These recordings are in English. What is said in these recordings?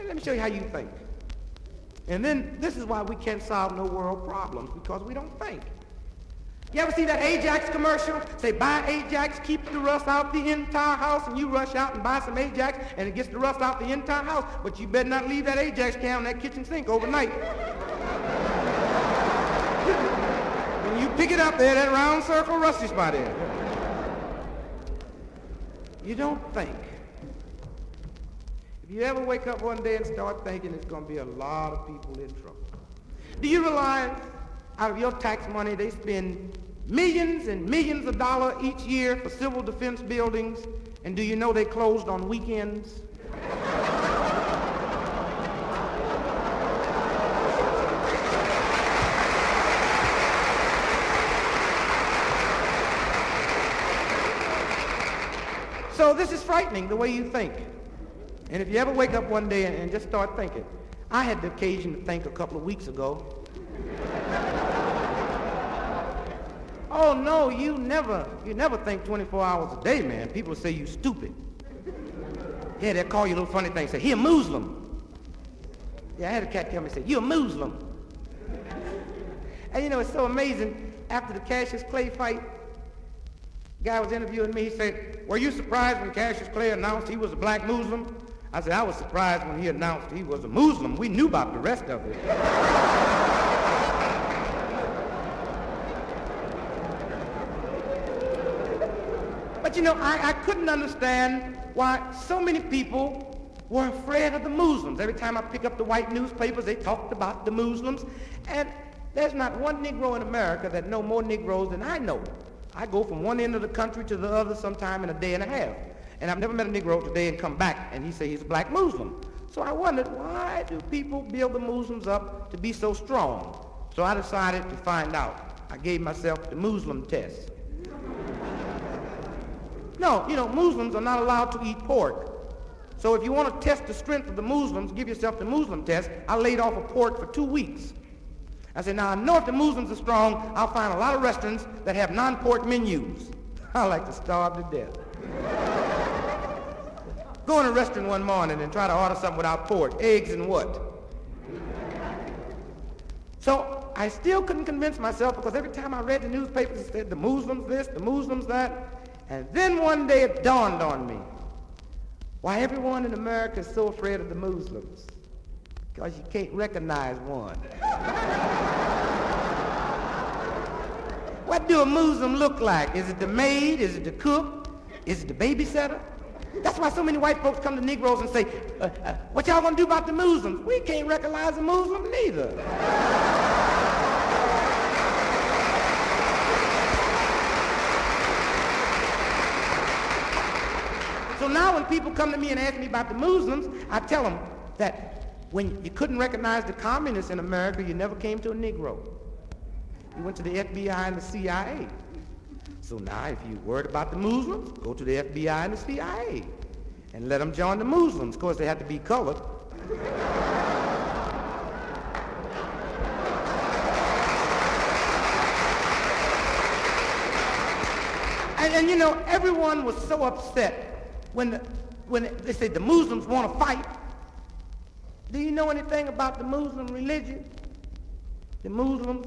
Let me show you how you think. And then this is why we can't solve no world problems, because we don't think. You ever see that Ajax commercial? Say, buy Ajax, keep the rust out the entire house, and you rush out and buy some Ajax, and it gets the rust out the entire house, but you better not leave that Ajax can on that kitchen sink overnight. When you pick it up there, that round circle rusty spot there. You don't think. If you ever wake up one day and start thinking, it's going to be a lot of people in trouble. Do you realize out of your tax money they spend millions and millions of dollars each year for civil defense buildings, and do you know they closed on weekends? So this is frightening, the way you think. And if you ever wake up one day and just start thinking, I had the occasion to think a couple of weeks ago. Oh no, you never think 24 hours a day, man. People say you stupid. Yeah, they'll call you little funny things. Say, he a Muslim. Yeah, I had a cat tell me, say, you a Muslim. And you know, it's so amazing. After the Cassius Clay fight, guy was interviewing me. He said, were you surprised when Cassius Clay announced he was a black Muslim? I said, I was surprised when he announced he was a Muslim. We knew about the rest of it. But you know, I couldn't understand why so many people were afraid of the Muslims. Every time I pick up the white newspapers, they talked about the Muslims. And there's not one Negro in America that know more Negroes than I know. I go from one end of the country to the other sometime in a day and a half. And I've never met a Negro today and come back and he say he's a black Muslim. So I wondered, why do people build the Muslims up to be so strong? So I decided to find out. I gave myself the Muslim test. No, you know, Muslims are not allowed to eat pork. So if you want to test the strength of the Muslims, give yourself the Muslim test. I laid off of pork for 2 weeks. I said, now I know if the Muslims are strong, I'll find a lot of restaurants that have non-pork menus. I like to starve to death. Go in a restaurant one morning and try to order something without pork, eggs and what? So I still couldn't convince myself, because every time I read the newspapers, it said the Muslims this, the Muslims that. And then one day it dawned on me why everyone in America is so afraid of the Muslims. Because you can't recognize one. What do a Muslim look like? Is it the maid? Is it the cook? Is it the babysitter? That's why so many white folks come to Negroes and say, what y'all gonna do about the Muslims? We can't recognize a Muslim neither. So now when people come to me and ask me about the Muslims, I tell them that when you couldn't recognize the communists in America, you never came to a Negro. You went to the FBI and the CIA. So now if you're worried about the Muslims, go to the FBI and the CIA and let them join the Muslims. Of course, they have to be colored. And you know, everyone was so upset when they said the Muslims want to fight. Do you know anything about the Muslim religion? The Muslims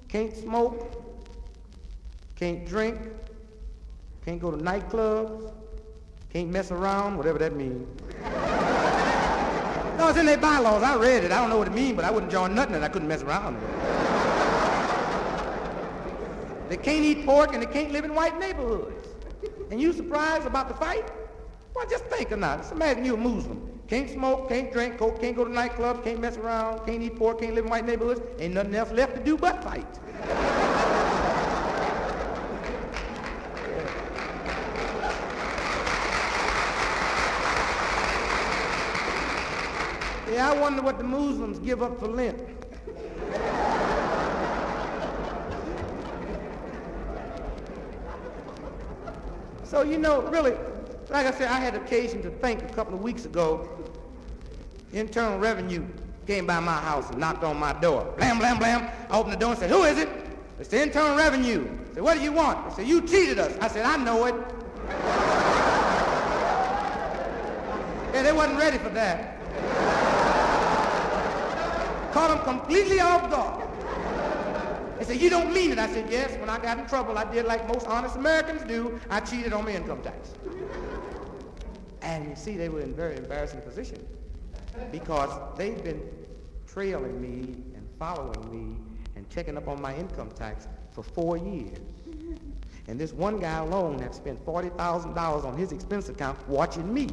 can't smoke, can't drink, can't go to nightclubs, can't mess around, whatever that means. No, it's in their bylaws. I read it. I don't know what it means, but I wouldn't join nothing that I couldn't mess around with. They can't eat pork and they can't live in white neighborhoods. And you surprised about the fight? Well, just think or not. Just imagine you're a Muslim. Can't smoke, can't drink, can't go to nightclubs, can't mess around, can't eat pork, can't live in white neighborhoods. Ain't nothing else left to do but fight. Yeah, I wonder what the Muslims give up for Lent. So, you know, really, like I said, I had occasion to think a couple of weeks ago, Internal Revenue came by my house and knocked on my door. Blam, blam, blam. I opened the door and said, who is it? It's the Internal Revenue. I said, what do you want? They said, you cheated us. I said, I know it. Yeah, they wasn't ready for that. Caught him completely off guard. He said, "You don't mean it." I said, "Yes, when I got in trouble, I did like most honest Americans do. I cheated on my income tax." And you see, they were in a very embarrassing position because they've been trailing me and following me and checking up on my income tax for 4 years. And this one guy alone has spent $40,000 on his expense account watching me.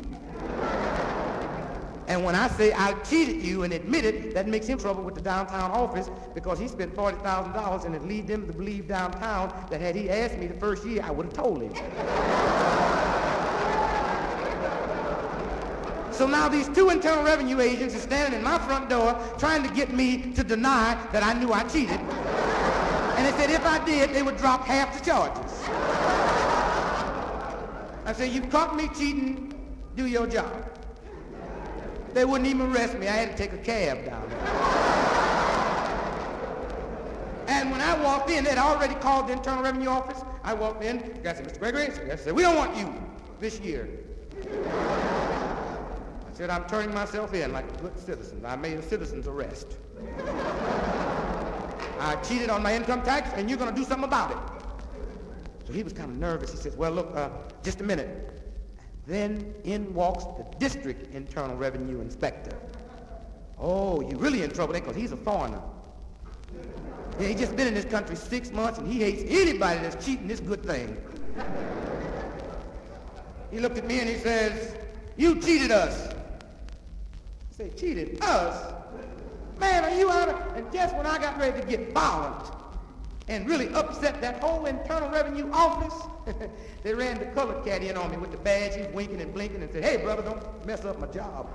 And when I say I cheated you and admit it, that makes him trouble with the downtown office because he spent $40,000 and it lead them to believe downtown that had he asked me the first year, I would have told him. So now these two Internal Revenue agents are standing in my front door trying to get me to deny that I knew I cheated. And they said if I did, they would drop half the charges. I said, "You caught me cheating, do your job." They wouldn't even arrest me. I had to take a cab down there. And when I walked in, they'd already called the Internal Revenue Office. I walked in, the guy said, "Mr. Gregory?" I said, "We don't want you this year." I said, "I'm turning myself in like a good citizen. I made a citizen's arrest. I cheated on my income tax, and you're going to do something about it." So he was kind of nervous. He says, "Well, look, just a minute." Then in walks the district Internal Revenue Inspector. "Oh, you're really in trouble there because he's a foreigner. Yeah, he's just been in this country 6 months, and he hates anybody that's cheating this good thing." He looked at me and he says, "You cheated us." I said, "Cheated us? Man, are you out of..." And just when I got ready to get violent and really upset that whole Internal Revenue Office, they ran the colored cat in on me with the badge. He's winking and blinking and said, "Hey, brother, don't mess up my job."